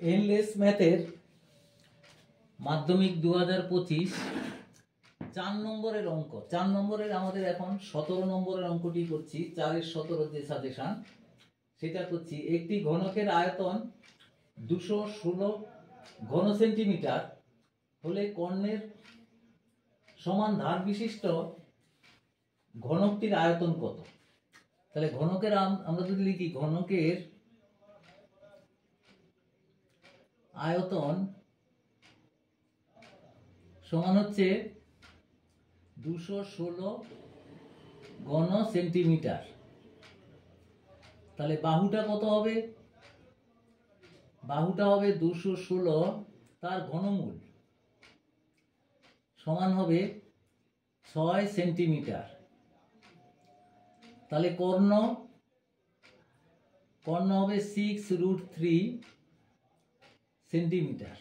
Endless ম্যাথের মাধ্যমিক 2025 4 নম্বরের অঙ্ক। 4 নম্বরের আমাদের এখন 17 নম্বরের অঙ্কটি করছি। 4-এর 17 যে সাজেশন সেটা করছি। একটি ঘনকের আয়তন 216 ঘন সেন্টিমিটার হলে কর্ণের সমান ধার বিশিষ্ট ঘনকটির আয়তন কত? তাহলে ঘনকের আমরা যদি লিখি ঘনকের আয়তন সমান হচ্ছে 216 ঘন সেন্টিমিটার। তাহলে বাহুটা কত হবে? বাহুটা হবে 216 তার ঘনমূল সমান হবে 6 সেন্টিমিটার। তাহলে কর্ণ হবে 6√3 সেন্টিমিটার।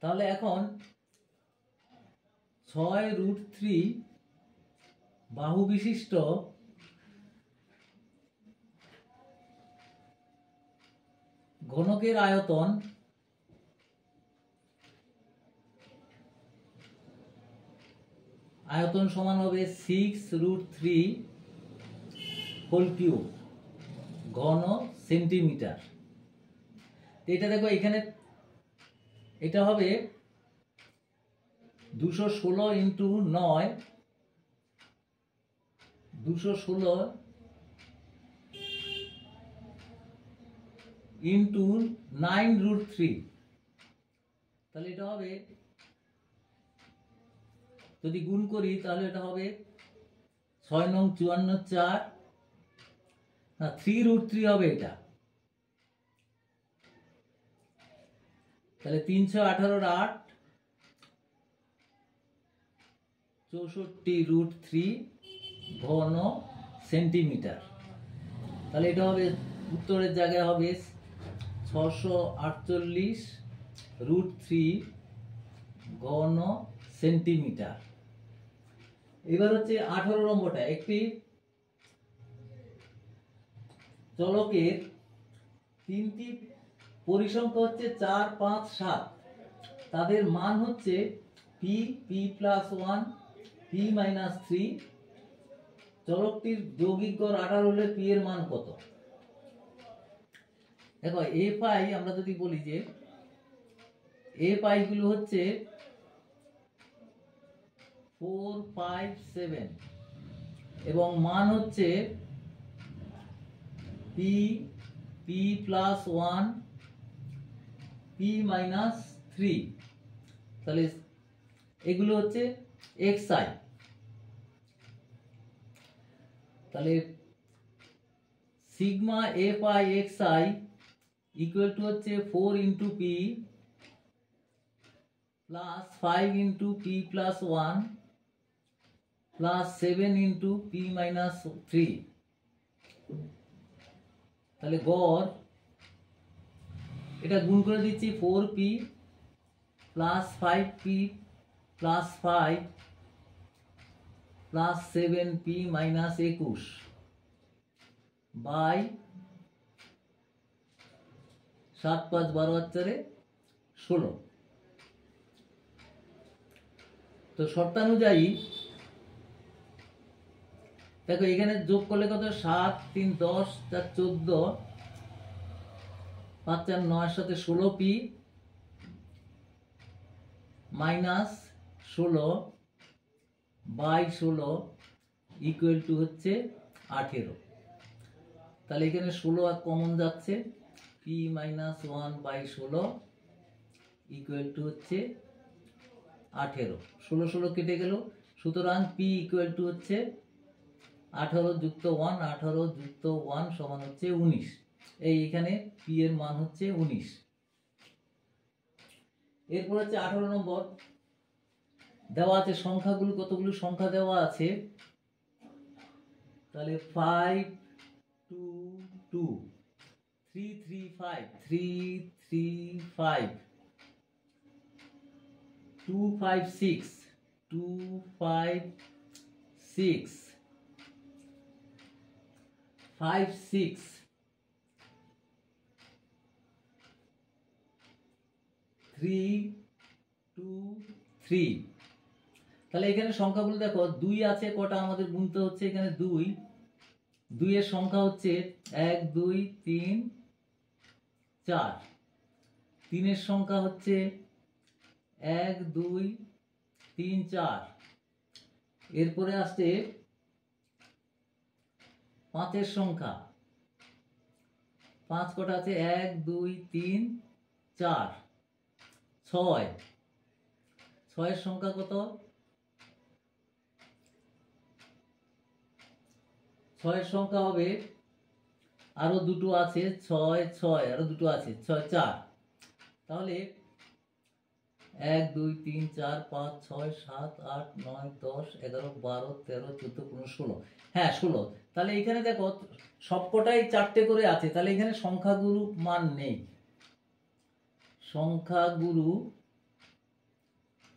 তাহলে এখন 6√3 বাহু বিশিষ্ট ঘনকের আয়তন সমান হবে 6√3 হোল কিউব ঘন সেন্টিমিটার। এটা দেখো এখানে এটা হবে 216 ইন্টু 9, 216 ইন্টু 9√3। তাহলে এটা হবে, যদি গুণ করি তাহলে এটা হবে 6 নং 54 4 না 3√3 হবে এটা। তাহলে 318 64√3 ঘন সেন্টিমিটার। তাহলে এটা হবে উত্তরের জায়গায় হবে 648√3 ঘন সেন্টিমিটার। এবার হচ্ছে 18 নম্বরটা। একটি চলকের তিনটি পরিসংখ্যা হচ্ছে 4, 5, 7। তাদের মান হচ্ছে p+1, p-3। চলকটির যৌগিক গড় 18 হলে p এর মান কত? দেখো a পাই আমরা যদি বলি যে a পাই গুলো হচ্ছে 4, 5, 7 এবং মান হচ্ছে p+1, p-3। তাহলে এগুলো হচ্ছে xi। তাহলে sigma f i xi equal to হচ্ছে 4 into p plus 5 into p+1 plus 7 into p-3। তাহলে গড় এটা গুণ করে দিচ্ছি 4p plus 5p plus 5 plus 7p-21 by 7, 5, 12, 16। তো শর্তানুযায়ী দেখো এখানে যোগ করলে কত? 7, 3, 10, 4, 14, 5, 4, 9 সাথে 16p minus 16 by 16 equal to হচ্ছে 18। তাহলে এখানে 16 আর কমন যাচ্ছে, p-1 বাই 16 ইকুয়াল টু হচ্ছে 18। 16 16 কেটে গেল, সুতরাং p ইকুয়াল টু হচ্ছে 18 যুক্ত 1, 18 যুক্ত 1 সমান হচ্ছে 19। এখানে p এর মান হচ্ছে 19। এরপর হচ্ছে 18 নম্বর। দেওয়া আছে সংখ্যাগুলো, কতগুলো সংখ্যা দেওয়া আছে। তাহলে 5, 2, 2, 3, 3, 5, 3, 3, 5, 2, 5, 6, 2, 5, 6, 5, 6, 3 2 3। তাহলে এখানে সংখ্যাগুলো দেখো, 2 আছে কটা আমাদের গুনতে হচ্ছে, এখানে 2 এর সংখ্যা হচ্ছে 1 2 3 4। 3 এর সংখ্যা হচ্ছে 1 2 3 4। এরপরে আসছে 5 এর সংখ্যা, 5 কটা আছে, 1 2 3 4 6। 6 এর সংখ্যা কত, 6 এর সংখ্যা হবে, আরো দুটো আছে, 6 6 আরো দুটো আছে, 6 4। তাহলে 1 2 3 4 5 6 7 8 9 10 11 12 13 14 15 16। হ্যাঁ 16। তাহলে এখানে দেখো সবকটাই 4টে করে আছে, তাহলে এখানে সংখ্যাগুরু মান নেই, সংখ্যাগুরু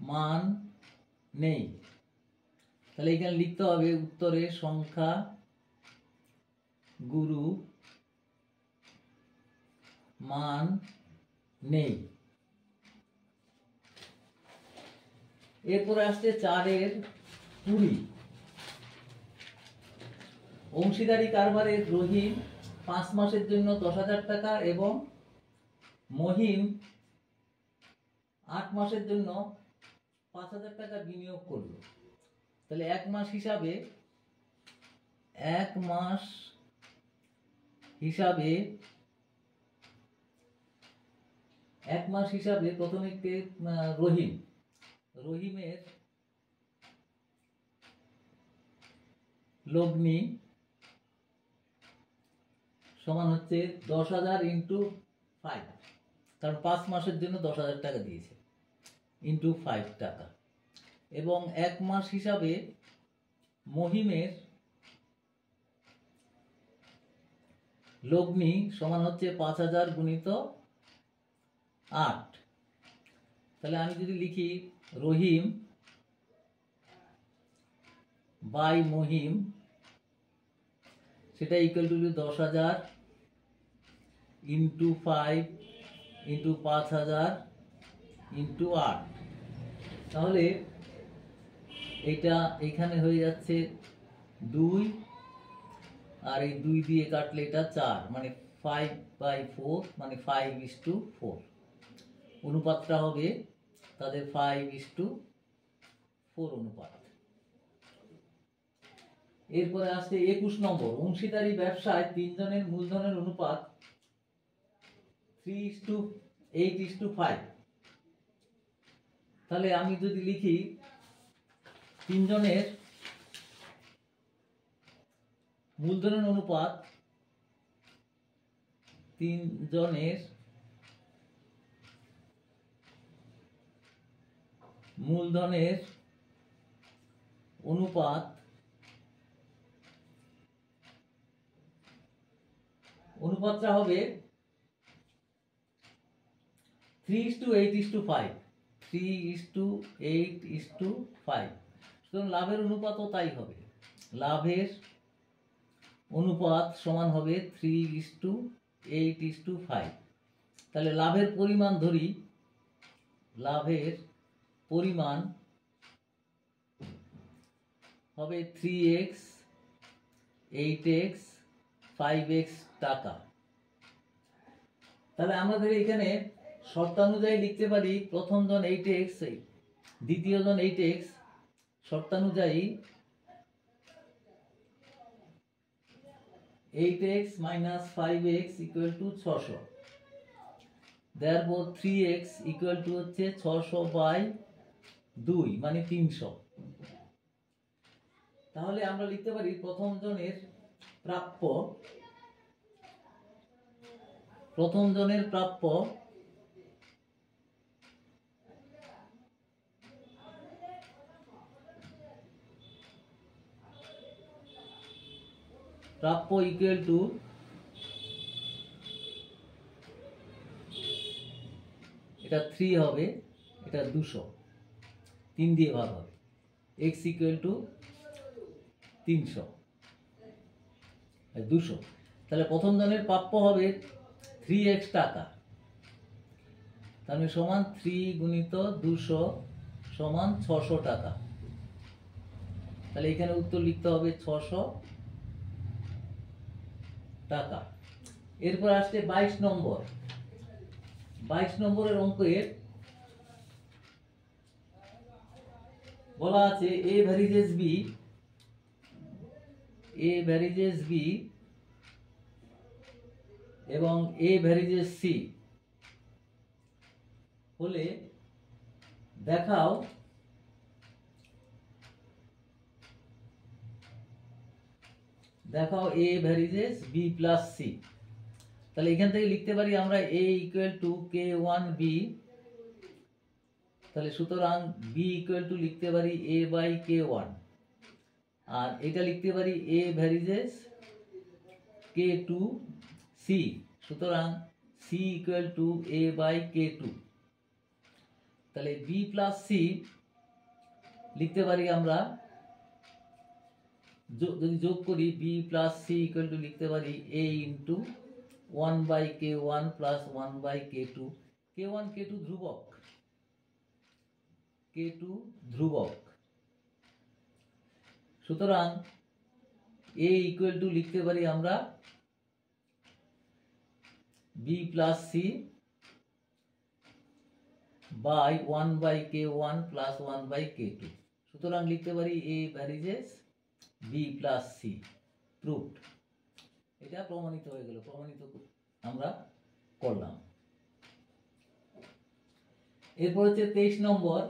মান নেই। তাহলে এখানে লিখতে হবে উত্তরে সংখ্যা গুরু মান নেই। এরপরে আসছে 4 এর 20। অংশীদারি কারবারের রহিম 5 মাসের জন্য 10,000 টাকা এবং মহিম 8 মাসের জন্য 5,000 টাকা বিনিয়োগ করলো। তাহলে 1 মাস হিসাবে 1 মাস হিসাবে প্রথমে রহিমের লগ্নি সমান হচ্ছে 10,000 ইন্টু 5, কারণ 5 মাসের জন্য 10,000 টাকা দিয়েছে, ইন্টু 5 টাকা। এবং 1 মাস হিসাবে মহিমের লগ্নি সমান হচ্ছে 5,000 গুণিত 8। তাহলে আমি যদি লিখি রহিম বাই মহিম, সেটা equal to 10,000 into 5 into 5,000 into 8। তাহলে এটা এখানে হয়ে যাচ্ছে 2, আর এই 2 দিয়ে কাটলে এটা 4, মানে 5/4, মানে 5:4। অনুপাতটা হবে তাদের 5:4 অনুপাত। এরপরে আসছে 21 নম্বর, অংশীদারি ব্যবসায় 3 জনের মূলধনের অনুপাত 3:8:5। তাহলে আমি যদি লিখি 3 জনের মূলধনের অনুপাত, 3 জনের মূলধনের অনুপাত অনুপাতটা হবে 3:8:5। 3:8:5। সুতরাং লাভের অনুপাতও তাই হবে, লাভের অনুপাত সমান হবে 3:8:5। তাহলে লাভের পরিমাণ ধরি, লাভের পরিমাণ হবে 3x 8x 5x টাকা। তাহলে আমাদের এখানে শর্তানুযায়ী লিখতে পারি প্রথম জন 8x, দ্বিতীয় জন 8x, শর্তানুযায়ী 8x minus 5x equal to 600। therefore 3x equal to হচ্ছে 600/2, মানে 300। তাহলে আমরা লিখতে পারি প্রথম জনের প্রাপ্য, প্রথম জনের প্রাপ্য ইকুয়াল টু এটা 3 হবে, এটা 200, 3 দিয়ে ভাগ হবে, x ইকুয়াল টু 300 200। তাহলে প্রথম জনের প্রাপ্য হবে 3x টাকা। তাহলে সমান 3 গুণিত 200 সমান 600 টাকা। তাহলে এখানে উত্তর লিখতে হবে 600 টাকা। এরপর আসছে 22 নম্বর। 22 নম্বরের অঙ্কের বলা আছে a varieties b এবং a varieties c হলে দেখাও a varieties b plus c। তাহলে এখান থেকে লিখতে পারি আমরা a equal to k1b। তাহলে সুতরাং b equal to লিখতে পারি a by k1, আর এটা লিখতে পারি a varieties k2c। সুতরাং c equal to a by k2। তাহলে b plus c লিখতে পারি আমরা, যদি যোগ করি b plus c equal to লিখতে পারি a into 1 by k1 plus 1 by k2। k1 k2 ধ্রুবক। সুতরাং a equal to লিখতে পারি আমরা b plus c by 1 by k1 plus 1 by k2। সুতরাং লিখতে পারি a varieties b plus c proved। এটা প্রমাণিত হয়ে গেল, প্রমাণিত আমরা করলাম। এরপর হচ্ছে 23 নম্বর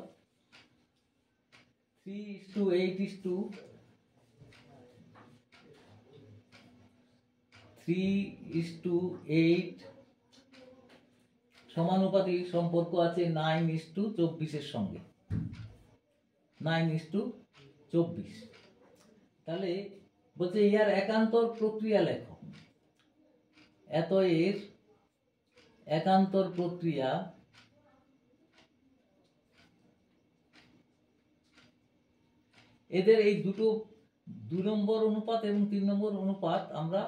3:8 সমানুপাতিক সম্পর্ক আছে 9:24 এর সঙ্গে। 9:24। তাহলে বলছে ইয়ার একান্তর প্রক্রিয়া লেখো। এর একান্তর প্রক্রিয়া এদের এই দুটো 2 নম্বর অনুপাত এবং 3 নম্বর অনুপাত আমরা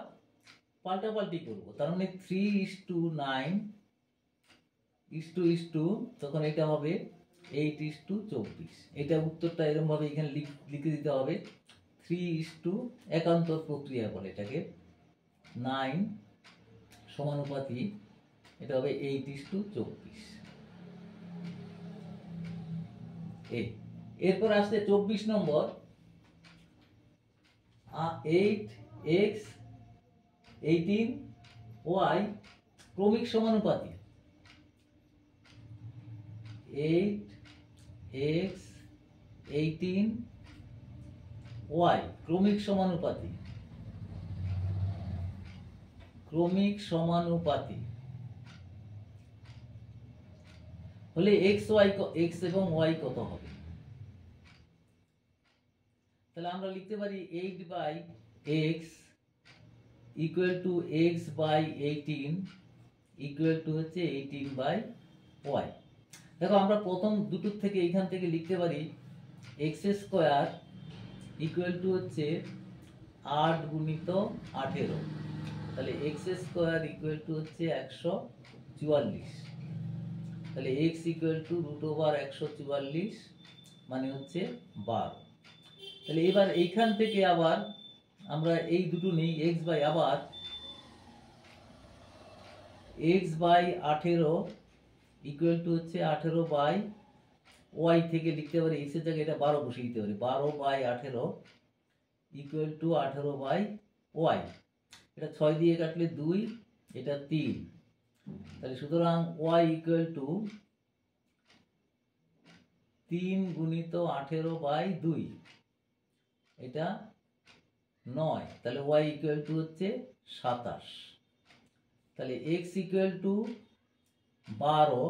পাল্টাপাল্টি করব। তার মানে 3:9 তখন এটা হবে 8:24। এটা উত্তরটা এরকম ভাবে এখানে লিখে দিতে হবে। 3 একান্তর প্রক্রিয়া বলে এটাকে, 9 সমানুপাতি, এটা হবে 8:24। এরপর আসছে 24 নম্বর 8x 18y ক্রমিক সমানুপাতি। 8x 18y ক্রমিক সমানুপাতি হলে x এবং y কত হবে? তাহলে আমরা লিখতে পারি 8 by x equal to x by 18 equal to হচ্ছে 18 by y। দেখো আমরা প্রথম দুটোর থেকে এখান থেকে লিখতে পারি x স্কয়ার equal to হচ্ছে 8 গুণিত 18। তাহলে x স্কয়ার equal to হচ্ছে 144। তাহলে x equal to √144 মানে হচ্ছে 12। তাহলে এবার এইখান থেকে আবার আমরা এই দুটো নেই, x বাই আবার x বাই 18 ইকুয়াল টু হচ্ছে 18 বাই y থেকে লিখতে পারি x এর জায়গায় এটা 12 বসিয়ে দিতে পারি। 12 by 18 equal to 18 by y। এটা 6 দিয়ে কাটলে 2, এটা 3। তাহলে সুতরাং y ইকুয়াল টু 3 গুণিত 18 বাই 2, এটা 9। তাহলে y ইকুয়াল টু হচ্ছে 27। তাহলে x ইকুয়াল টু 12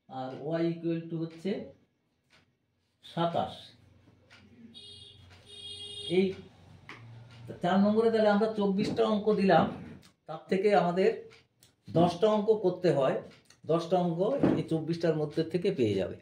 আর y ইকুয়াল টু হচ্ছে 27। এই 4 নম্বরে তাহলে আমরা 24টা অঙ্ক দিলাম, তার থেকে আমাদের 10টা অঙ্ক করতে হয়। 10টা অঙ্ক এই 24টার মধ্যে থেকে পেয়ে যাবে।